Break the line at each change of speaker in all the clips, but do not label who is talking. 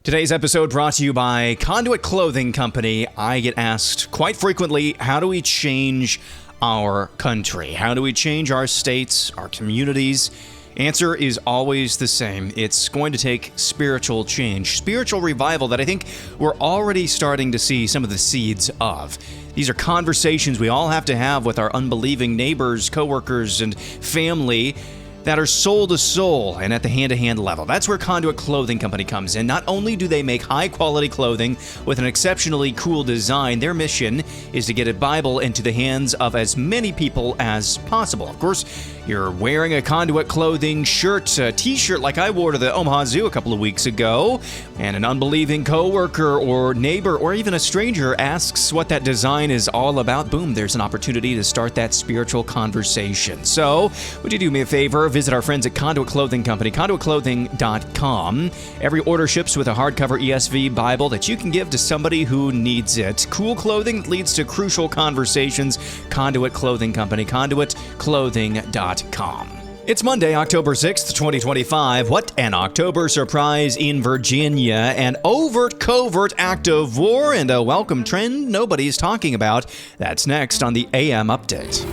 Today's episode brought to you by Conduit Clothing Company. I get asked quite frequently, how do we change our country? How do we change our states, our communities? Answer is always the same. It's going to take spiritual change, spiritual revival that I think we're already starting to see some of the seeds of. These are conversations we all have to have with our unbelieving neighbors, coworkers, and family that are soul to soul and at the hand-to-hand level. That's where Conduit Clothing Company comes in. Not only do they make high-quality clothing with an exceptionally cool design, their mission is to get a Bible into the hands of as many people as possible. Of course, you're wearing a Conduit Clothing shirt, a t-shirt like I wore to the Omaha Zoo a couple of weeks ago, and an unbelieving coworker or neighbor or even a stranger asks what that design is all about. Boom, there's an opportunity to start that spiritual conversation. So, would you do me a favor? Visit our friends at Conduit Clothing Company, conduitclothing.com. Every order ships with a hardcover ESV Bible that you can give to somebody who needs it. Cool clothing that leads to crucial conversations. Conduit Clothing Company, conduitclothing.com. It's Monday, October 6th, 2025. What an October surprise in Virginia. An overt, covert act of war and a welcome trend nobody's talking about. That's next on the AM Update.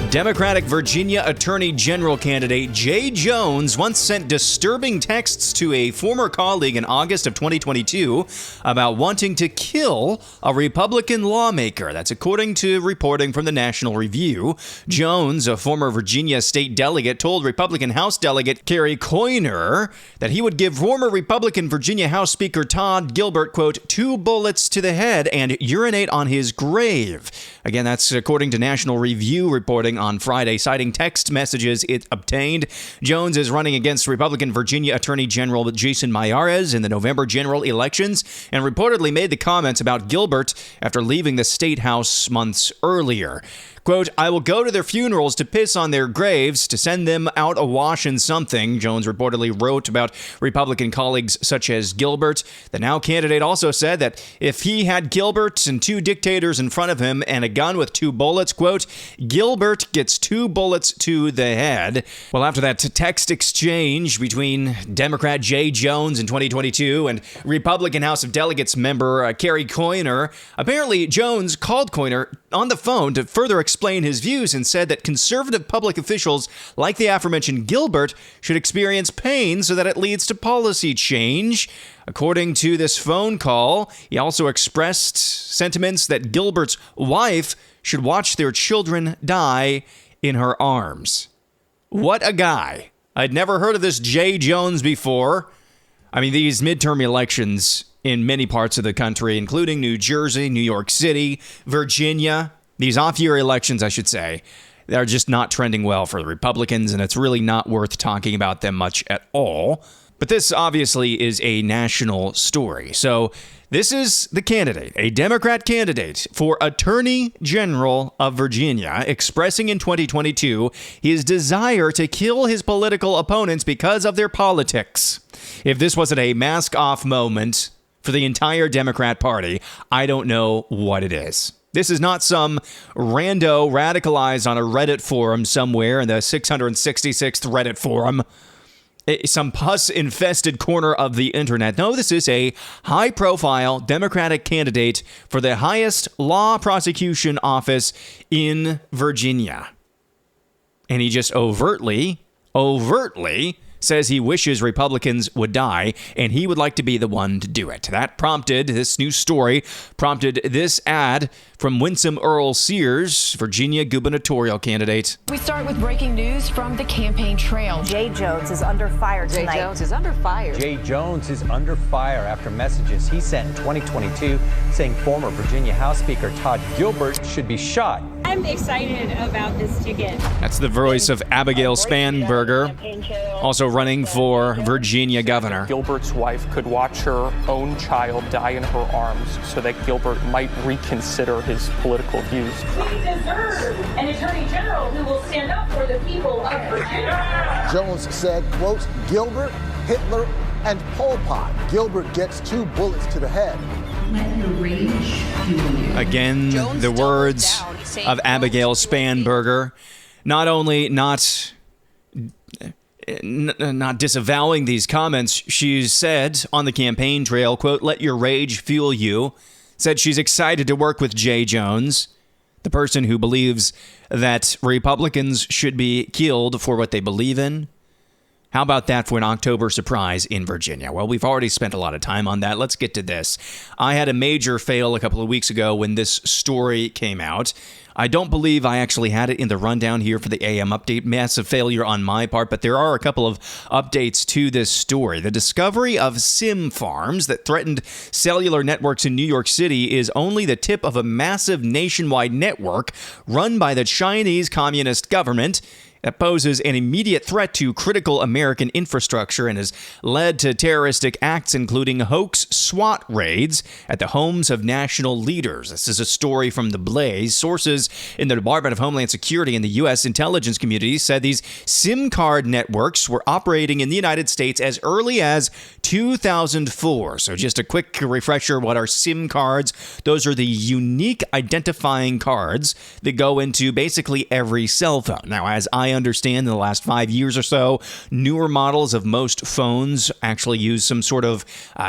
Democratic Virginia Attorney General candidate Jay Jones once sent disturbing texts to a former colleague in August of 2022 about wanting to kill a Republican lawmaker. That's according to reporting from the National Review. Jones, a former Virginia state delegate, told Republican House Delegate Kerry Coyner that he would give former Republican Virginia House Speaker Todd Gilbert, quote, 2 bullets to the head and urinate on his grave. Again, that's according to National Review reporting on Friday, citing text messages it obtained. Jones is running against Republican Virginia Attorney General Jason Miyares in the November general elections and reportedly made the comments about Gilbert after leaving the state house months earlier. Quote, I will go to their funerals to piss on their graves, to send them out awash in something, Jones reportedly wrote about Republican colleagues such as Gilbert. The now candidate also said that if he had Gilbert and 2 dictators in front of him and a gun with 2 bullets, quote, Gilbert gets 2 bullets to the head. Well, after that text exchange between Democrat Jay Jones in 2022 and Republican House of Delegates member Kerry Coyner, apparently Jones called Coyner on the phone to further explain his views and said that conservative public officials like the aforementioned Gilbert should experience pain so that it leads to policy change. According to this phone call, he also expressed sentiments that Gilbert's wife should watch their children die in her arms. What a guy. I'd never heard of this Jay Jones before. I mean, these midterm elections in many parts of the country, including New Jersey, New York City, Virginia, these off-year elections, I should say, they're just not trending well for the Republicans, and it's really not worth talking about them much at all. But this obviously is a national story. So this is the candidate, a Democrat candidate for Attorney General of Virginia, expressing in 2022 his desire to kill his political opponents because of their politics. If this wasn't a mask-off moment for the entire Democrat Party, I don't know what it is. This is not some rando radicalized on a Reddit forum somewhere in the 666th Reddit forum, some pus-infested corner of the internet. No, this is a high-profile Democratic candidate for the highest law prosecution office in Virginia. And he just overtly says he wishes Republicans would die, and he would like to be the one to do it. That prompted this new story, prompted this ad from Winsome Earl Sears, Virginia gubernatorial candidate.
We start with breaking news from the campaign trail.
Jay Jones is under fire tonight.
Jay Jones is under fire.
Jay Jones is under fire after messages he sent in 2022 saying former Virginia House Speaker Todd Gilbert should be shot.
I'm excited about this ticket.
That's the voice of Abigail Spanberger, also running for Virginia governor.
Gilbert's wife could watch her own child die in her arms so that Gilbert might reconsider his political views.
We deserve an attorney general who will stand up for the people of Virginia.
Jones said, quote, Gilbert, Hitler, and Pol Pot. Gilbert gets 2 bullets to the head.
Again, the words of Abigail Spanberger, not only not not disavowing these comments, she said on the campaign trail, quote, "Let your rage fuel you," said she's excited to work with Jay Jones, the person who believes that Republicans should be killed for what they believe in. How about that for an October surprise in Virginia? Well, we've already spent a lot of time on that. Let's get to this. I had a major fail a couple of weeks ago when this story came out. I don't believe I actually had it in the rundown here for the AM update. Massive failure on my part, but there are a couple of updates to this story. The discovery of SIM farms that threatened cellular networks in New York City is only the tip of a massive nationwide network run by the Chinese Communist government that poses an immediate threat to critical American infrastructure and has led to terroristic acts, including hoax SWAT raids at the homes of national leaders. This is a story from The Blaze. Sources in the Department of Homeland Security and the U.S. intelligence community said these SIM card networks were operating in the United States as early as 2004. So just a quick refresher, what are SIM cards? Those are the unique identifying cards that go into basically every cell phone. Now, as I understand, in the last 5 years or so, newer models of most phones actually use some sort of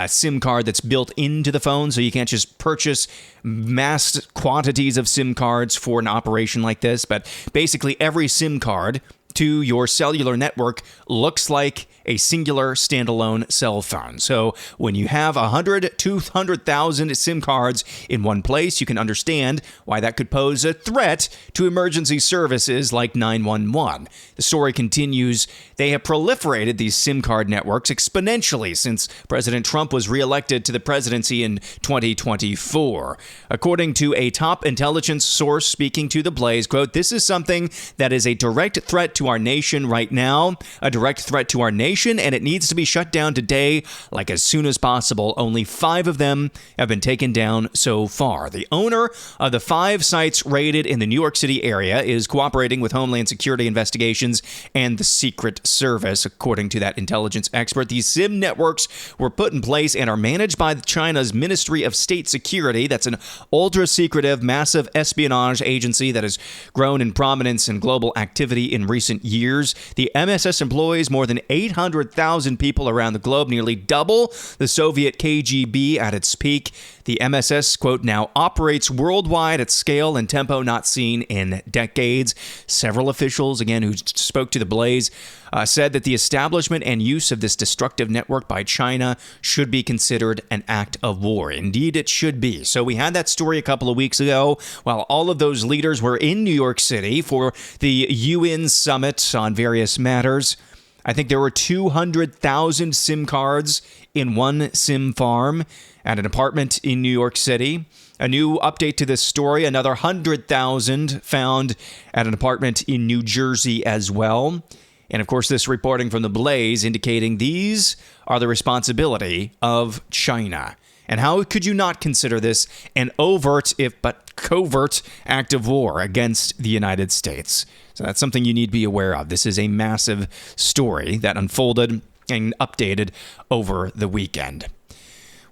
SIM card that's built into the phone, so you can't just purchase mass quantities of SIM cards for an operation like this. But basically, every SIM card to your cellular network looks like a singular standalone cell phone. So when you have 100, 200,000 SIM cards in one place, you can understand why that could pose a threat to emergency services like 911. The story continues. They have proliferated these SIM card networks exponentially since President Trump was reelected to the presidency in 2024. According to a top intelligence source speaking to The Blaze, quote, "This is something that is a direct threat to our nation right now, a direct threat to our nation, and it needs to be shut down today, like as soon as possible. Only 5 of them have been taken down so far." The owner of the 5 sites raided in the New York City area is cooperating with Homeland Security investigations and the Secret Service, according to that intelligence expert. These SIM networks were put in place and are managed by China's Ministry of State Security. That's an ultra-secretive, massive espionage agency that has grown in prominence and global activity in recent years. The MSS employs more than 800,000 people around the globe, nearly double the Soviet KGB at its peak. The MSS, quote, "now operates worldwide at scale and tempo not seen in decades." Several officials, again, who spoke to The Blaze, said that the establishment and use of this destructive network by China should be considered an act of war. Indeed, it should be. So we had that story a couple of weeks ago while all of those leaders were in New York City for the UN summit on various matters. I think there were 200,000 SIM cards in one SIM farm at an apartment in New York City. A new update to this story, another 100,000 found at an apartment in New Jersey as well. And of course, this reporting from The Blaze indicating these are the responsibility of China. And how could you not consider this an overt, if but covert, act of war against the United States? So that's something you need to be aware of. This is a massive story that unfolded and updated over the weekend.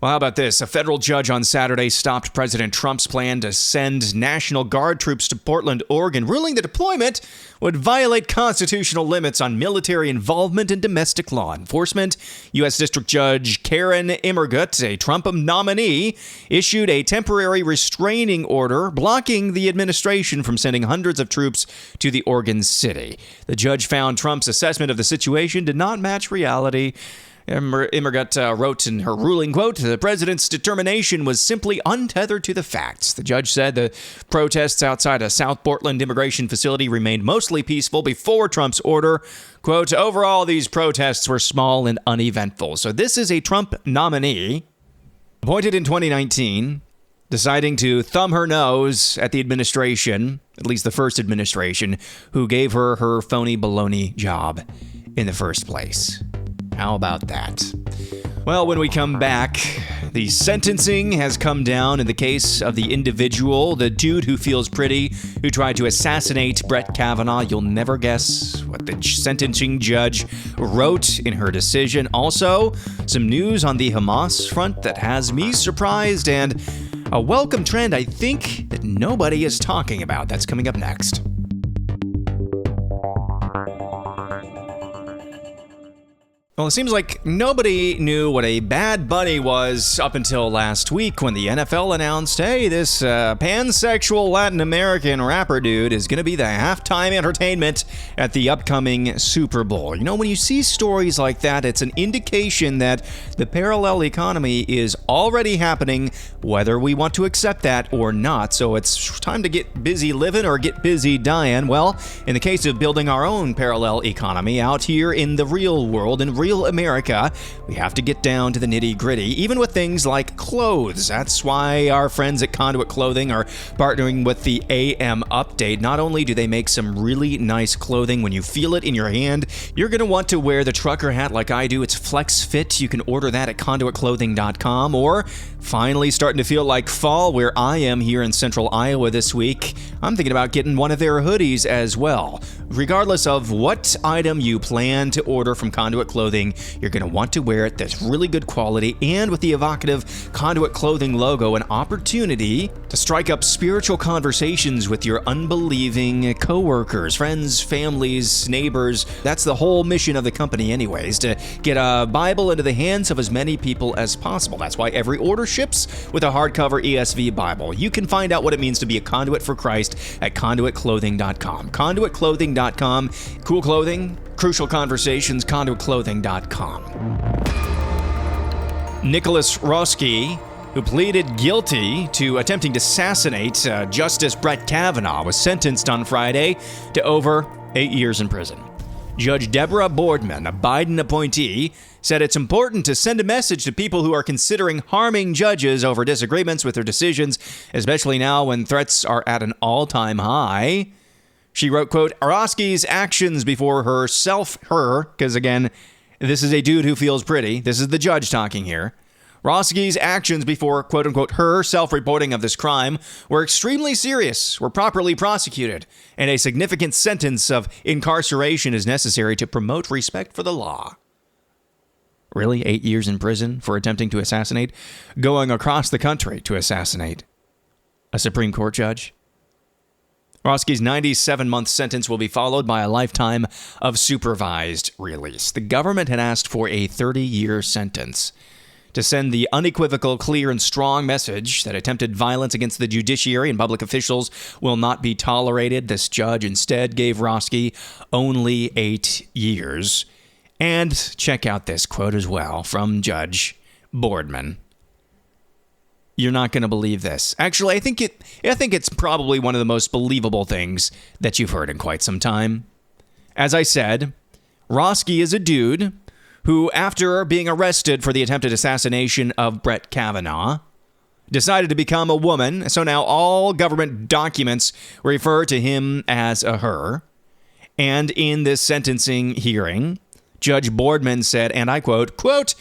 Well, how about this? A federal judge on Saturday stopped President Trump's plan to send National Guard troops to Portland, Oregon, ruling the deployment would violate constitutional limits on military involvement in domestic law enforcement. U.S. District Judge Karen Immergut, a Trump nominee, issued a temporary restraining order blocking the administration from sending hundreds of troops to the Oregon city. The judge found Trump's assessment of the situation did not match reality. Immergut wrote in her ruling, quote, "The president's determination was simply untethered to the facts." The judge said the protests outside a South Portland immigration facility remained mostly peaceful before Trump's order. Quote, "Overall, these protests were small and uneventful." So this is a Trump nominee appointed in 2019, deciding to thumb her nose at the administration, at least the first administration, who gave her her phony baloney job in the first place. How about that? Well, when we come back, the sentencing has come down in the case of the individual, the dude who feels pretty, who tried to assassinate Brett Kavanaugh. You'll never guess what the sentencing judge wrote in her decision. Also, some news on the Hamas front that has me surprised, and a welcome trend I think that nobody is talking about. That's coming up next. Well, it seems like nobody knew what a Bad Bunny was up until last week when the NFL announced, hey, this pansexual Latin American rapper dude is going to be the halftime entertainment at the upcoming Super Bowl. You know, when you see stories like that, it's an indication that the parallel economy is already happening, whether we want to accept that or not. So it's time to get busy living or get busy dying. Well, in the case of building our own parallel economy out here in the real world, in real America, we have to get down to the nitty-gritty, even with things like clothes. That's why our friends at Conduit Clothing are partnering with the AM Update. Not only do they make some really nice clothing, when you feel it in your hand, you're going to want to wear the trucker hat like I do. It's Flex Fit. You can order that at conduitclothing.com, or finally starting to feel like fall where I am here in central Iowa this week. I'm thinking about getting one of their hoodies as well. Regardless of what item you plan to order from Conduit Clothing, you're going to want to wear it that's really good quality, and with the evocative Conduit Clothing logo, an opportunity to strike up spiritual conversations with your unbelieving coworkers, friends, families, neighbors. That's the whole mission of the company anyways, to get a Bible into the hands of as many people as possible. That's why every order ships with a hardcover ESV Bible. You can find out what it means to be a conduit for Christ at conduitclothing.com. Conduitclothing.com. Cool clothing, crucial conversations, conduitclothing.com. Nicholas Roski, who pleaded guilty to attempting to assassinate Justice Brett Kavanaugh, was sentenced on Friday to over 8 years in prison. Judge Deborah Boardman, a Biden appointee, said it's important to send a message to people who are considering harming judges over disagreements with their decisions, especially now when threats are at an all-time high. She wrote, quote, Roski's actions before because again, this is a dude who feels pretty. This is the judge talking here. Roski's actions before, quote-unquote, her self-reporting of this crime were extremely serious, were properly prosecuted, and a significant sentence of incarceration is necessary to promote respect for the law. Really? 8 years in prison for attempting to assassinate? Going across the country to assassinate a Supreme Court judge? Roski's 97-month sentence will be followed by a lifetime of supervised release. The government had asked for a 30-year sentence to send the unequivocal, clear, and strong message that attempted violence against the judiciary and public officials will not be tolerated. This judge instead gave Roski only 8 years. And check out this quote as well from Judge Boardman. You're not going to believe this. Actually, I think it's probably one of the most believable things that you've heard in quite some time. As I said, Roski is a dude who, after being arrested for the attempted assassination of Brett Kavanaugh, decided to become a woman. So now all government documents refer to him as a her. And in this sentencing hearing, Judge Boardman said, and I quote,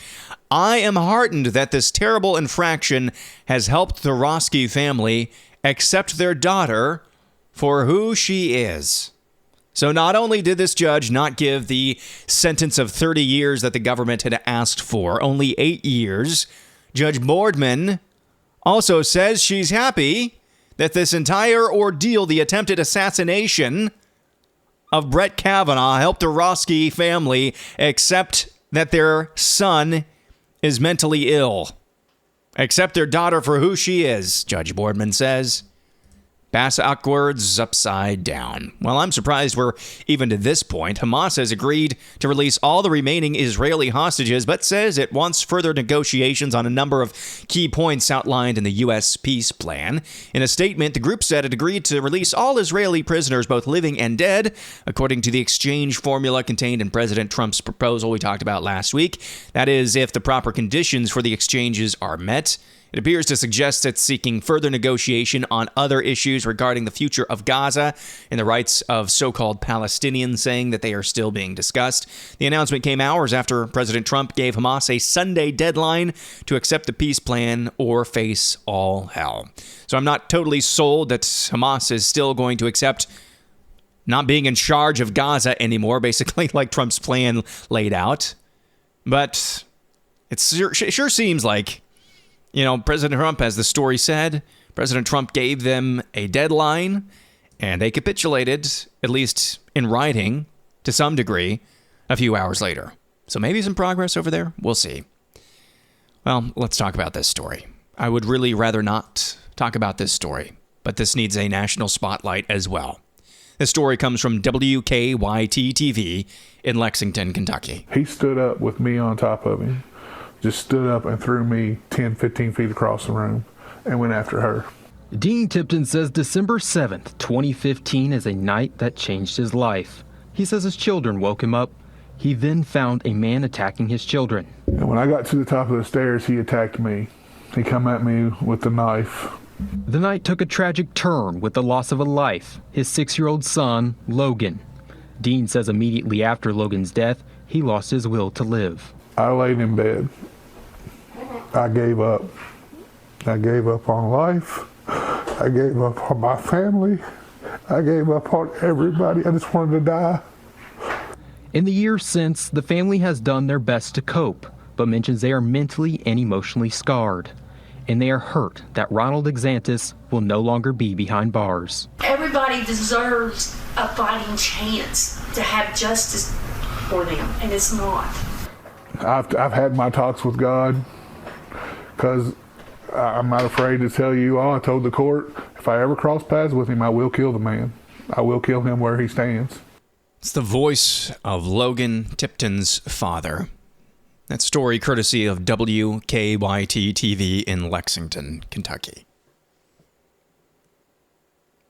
I am heartened that this terrible infraction has helped the Roski family accept their daughter for who she is. So not only did this judge not give the sentence of 30 years that the government had asked for, only 8 years, Judge Boardman also says she's happy that this entire ordeal, the attempted assassination of Brett Kavanaugh, helped the Roski family accept that their son is mentally ill. Accept their daughter for who she is, Judge Boardman says. Backwards, upside down. Well, I'm surprised we're even to this point. Hamas has agreed to release all the remaining Israeli hostages, but says it wants further negotiations on a number of key points outlined in the U.S. peace plan. In a statement, the group said it agreed to release all Israeli prisoners, both living and dead, according to the exchange formula contained in President Trump's proposal we talked about last week. That is, if the proper conditions for the exchanges are met. It appears to suggest it's seeking further negotiation on other issues regarding the future of Gaza and the rights of so-called Palestinians, saying that they are still being discussed. The announcement came hours after President Trump gave Hamas a Sunday deadline to accept the peace plan or face all hell. So I'm not totally sold that Hamas is still going to accept not being in charge of Gaza anymore, basically like Trump's plan laid out. But it sure seems like, President Trump, as the story said, President Trump gave them a deadline, and they capitulated, at least in writing, to some degree, a few hours later. So maybe some progress over there. We'll see. Well, let's talk about this story. I would really rather not talk about this story, but this needs a national spotlight as well. This story comes from WKYT-TV in Lexington, Kentucky.
He stood up with me on top of him, just stood up and threw me 10, 15 feet across the room and went after her.
Dean Tipton says December 7th, 2015 is a night that changed his life. He says his children woke him up. He then found a man attacking his children.
And when I got to the top of the stairs, he attacked me. He come at me with the knife.
The night took a tragic turn with the loss of a life, his 6-year-old son, Logan. Dean says immediately after Logan's death, he lost his will to live.
I laid in bed. I gave up. I gave up on life. I gave up on my family. I gave up on everybody. I just wanted to die.
In the years since, the family has done their best to cope, but mentions they are mentally and emotionally scarred. And they are hurt that Ronald Exantis will no longer be behind bars.
Everybody deserves a fighting chance to have justice for them, and it's not.
I've had my talks with God, because I'm not afraid to tell you all. I told the court, if I ever cross paths with him, I will kill the man. I will kill him where he stands.
It's the voice of Logan Tipton's father. That story courtesy of WKYT-TV in Lexington, Kentucky.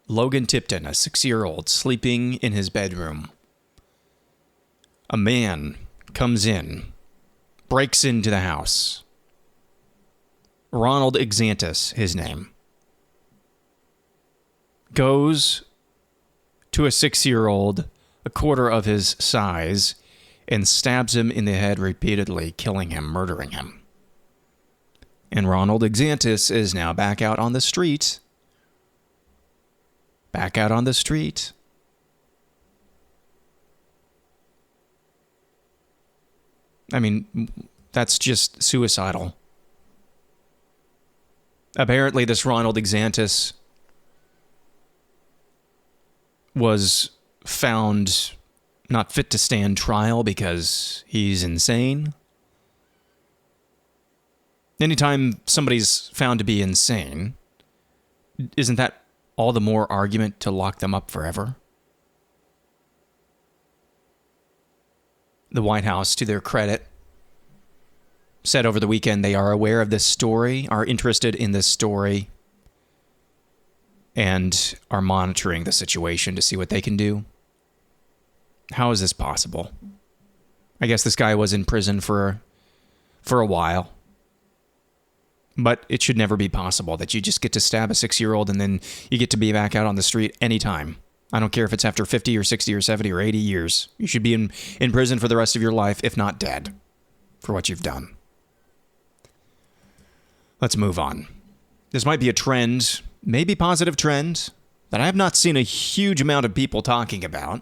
Logan Tipton, a 6-year-old, sleeping in his bedroom. A man comes in, breaks into the house. Ronald Exantis, his name. Goes to a 6-year-old, a quarter of his size, and stabs him in the head repeatedly, killing him, murdering him. And Ronald Exantis is now back out on the street. Back out on the street. I mean, that's just suicidal. Apparently, this Ronald Exantis was found not fit to stand trial because he's insane. Anytime somebody's found to be insane, isn't that all the more argument to lock them up forever? The White House, to their credit, said over the weekend they are aware of this story, are interested in this story, and are monitoring the situation to see what they can do. How is this possible? I guess this guy was in prison for a while. But it should never be possible that you just get to stab a 6-year-old and then you get to be back out on the street anytime. I don't care if it's after 50 or 60 or 70 or 80 years. You should be in prison for the rest of your life, if not dead, for what you've done. Let's move on. This might be a trend, maybe positive trend, that I have not seen a huge amount of people talking about.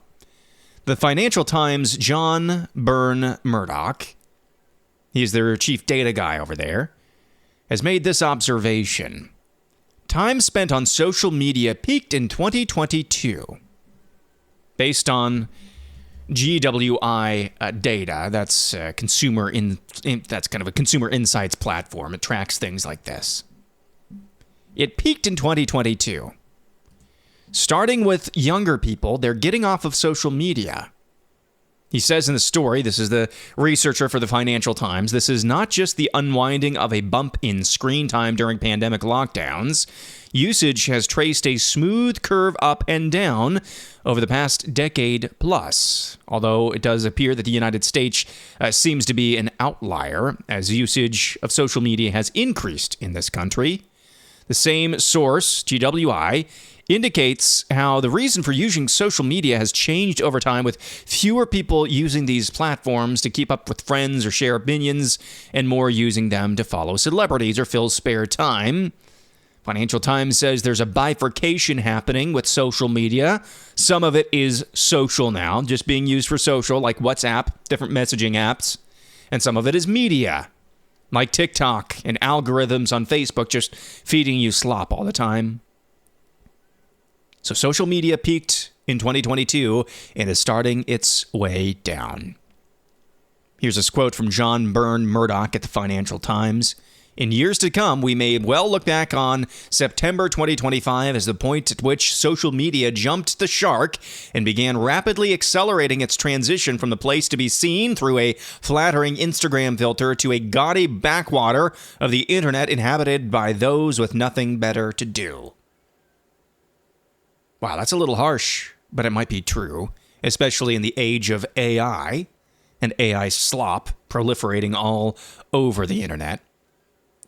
The Financial Times' John Byrne Murdoch, he's their chief data guy over there, has made this observation. Time spent on social media peaked in 2022. Based on GWI data, that's that's kind of a consumer insights platform. It tracks things like this. It peaked in 2022. Starting with younger people, they're getting off of social media. He says in the story, this is the researcher for the Financial Times, this is not just the unwinding of a bump in screen time during pandemic lockdowns. Usage has traced a smooth curve up and down over the past decade plus, although it does appear that the United States seems to be an outlier as usage of social media has increased in this country. The same source, GWI, indicates how the reason for using social media has changed over time, with fewer people using these platforms to keep up with friends or share opinions, and more using them to follow celebrities or fill spare time. Financial Times says there's a bifurcation happening with social media. Some of it is social now, just being used for social, like WhatsApp, different messaging apps. And some of it is media, like TikTok and algorithms on Facebook just feeding you slop all the time. So social media peaked in 2022 and is starting its way down. Here's a quote from John Byrne Murdoch at the Financial Times. In years to come, we may well look back on September 2025 as the point at which social media jumped the shark and began rapidly accelerating its transition from the place to be seen through a flattering Instagram filter to a gaudy backwater of the internet inhabited by those with nothing better to do. Wow, that's a little harsh, but it might be true, especially in the age of AI and AI slop proliferating all over the internet.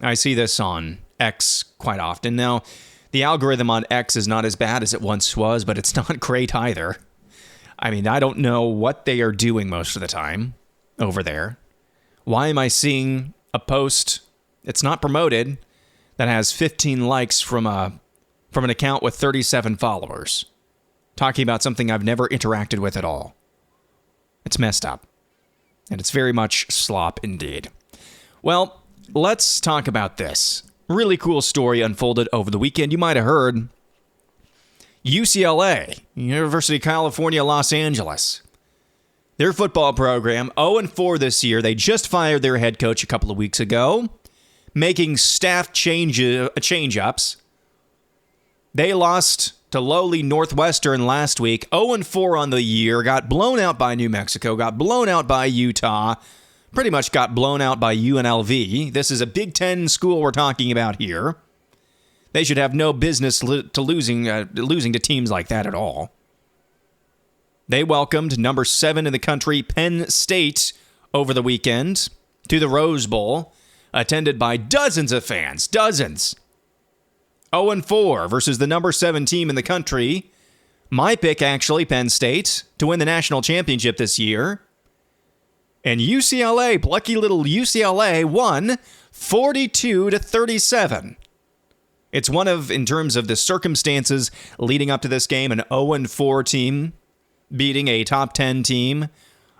I see this on X quite often. Now, the algorithm on X is not as bad as it once was, but it's not great either. I mean, I don't know what they are doing most of the time over there. Why am I seeing a post that's not promoted that has 15 likes from an account with 37 followers, talking about something I've never interacted with at all? It's messed up. And it's very much slop indeed. Well, let's talk about this. Really cool story unfolded over the weekend. You might have heard UCLA, University of California, Los Angeles. Their football program, 0-4 this year. They just fired their head coach a couple of weeks ago, making staff change-ups. They lost to lowly Northwestern last week, 0-4 on the year, got blown out by New Mexico, got blown out by Utah, pretty much got blown out by UNLV. This is a Big Ten school we're talking about here. They should have no business losing to teams like that at all. They welcomed number 7 in the country, Penn State, over the weekend to the Rose Bowl, attended by dozens of fans, dozens. 0-4 versus the number 7 team in the country. My pick, actually, Penn State, to win the national championship this year. And UCLA, plucky little UCLA, won 42-37. It's one of, in terms of the circumstances leading up to this game, an 0-4 team beating a top 10 team,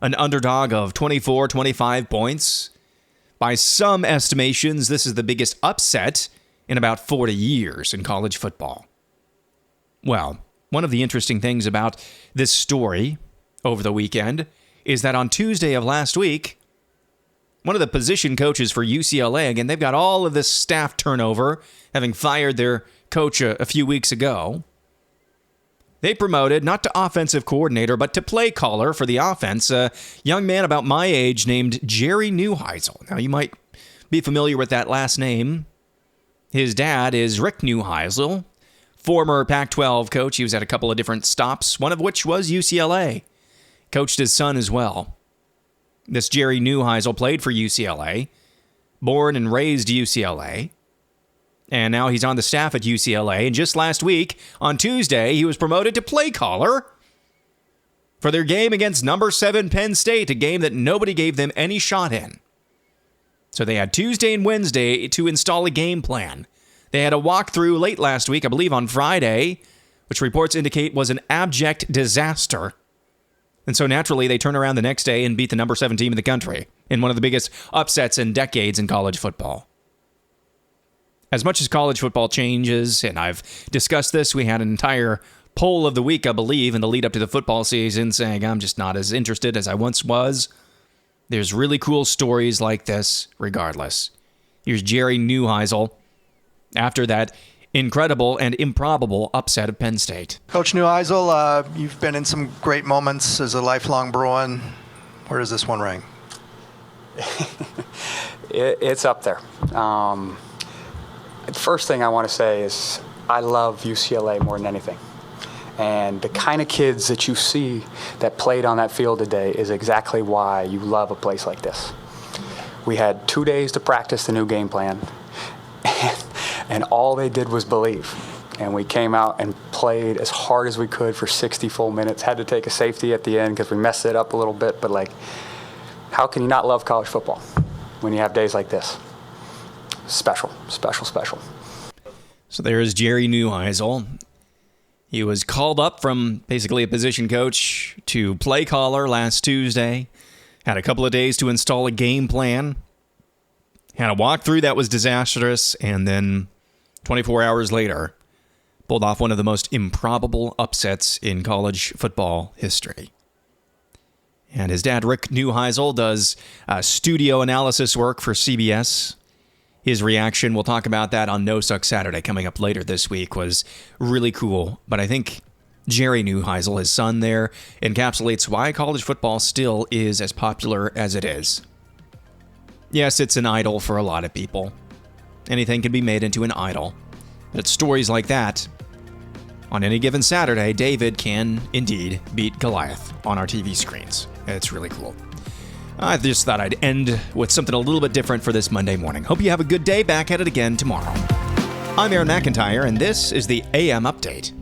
an underdog of 24, 25 points. By some estimations, this is the biggest upset in about 40 years in college football. Well, one of the interesting things about this story over the weekend is that on Tuesday of last week, one of the position coaches for UCLA, again, they've got all of this staff turnover, having fired their coach a few weeks ago. They promoted, not to offensive coordinator, but to play caller for the offense, a young man about my age named Jerry Neuheisel. Now, you might be familiar with that last name. His dad is Rick Neuheisel, former Pac-12 coach. He was at a couple of different stops, one of which was UCLA. Coached his son as well. This Jerry Neuheisel played for UCLA, born and raised UCLA, and now he's on the staff at UCLA. And just last week, on Tuesday, he was promoted to play caller for their game against number 7 Penn State, a game that nobody gave them any shot in. So they had Tuesday and Wednesday to install a game plan. They had a walkthrough late last week, I believe on Friday, which reports indicate was an abject disaster. And so naturally, they turn around the next day and beat the number 7 team in the country in one of the biggest upsets in decades in college football. As much as college football changes, and I've discussed this, we had an entire poll of the week, I believe, in the lead up to the football season saying I'm just not as interested as I once was. There's really cool stories like this regardless. Here's Jerry Neuheisel after that incredible and improbable upset of Penn State.
Coach Neuheisel, you've been in some great moments as a lifelong Bruin. Where does this one rank?
It's up there. The first thing I want to say is I love UCLA more than anything. And the kind of kids that you see that played on that field today is exactly why you love a place like this. We had 2 days to practice the new game plan, and all they did was believe. And we came out and played as hard as we could for 60 full minutes. Had to take a safety at the end because we messed it up a little bit. But, how can you not love college football when you have days like this? Special, special, special.
So there's Jerry Neuheisel. He was called up from basically a position coach to play caller last Tuesday. Had a couple of days to install a game plan. Had a walkthrough that was disastrous. And then 24 hours later, pulled off one of the most improbable upsets in college football history. And his dad, Rick Neuheisel, does studio analysis work for CBS. His reaction, we'll talk about that on No Suck Saturday coming up later this week, was really cool. But I think Jerry Neuheisel, his son there, encapsulates why college football still is as popular as it is. Yes, it's an idol for a lot of people. Anything can be made into an idol. But it's stories like that. On any given Saturday, David can indeed beat Goliath on our TV screens. It's really cool. I just thought I'd end with something a little bit different for this Monday morning. Hope you have a good day. Back at it again tomorrow. I'm Aaron McIntyre, and this is the AM Update.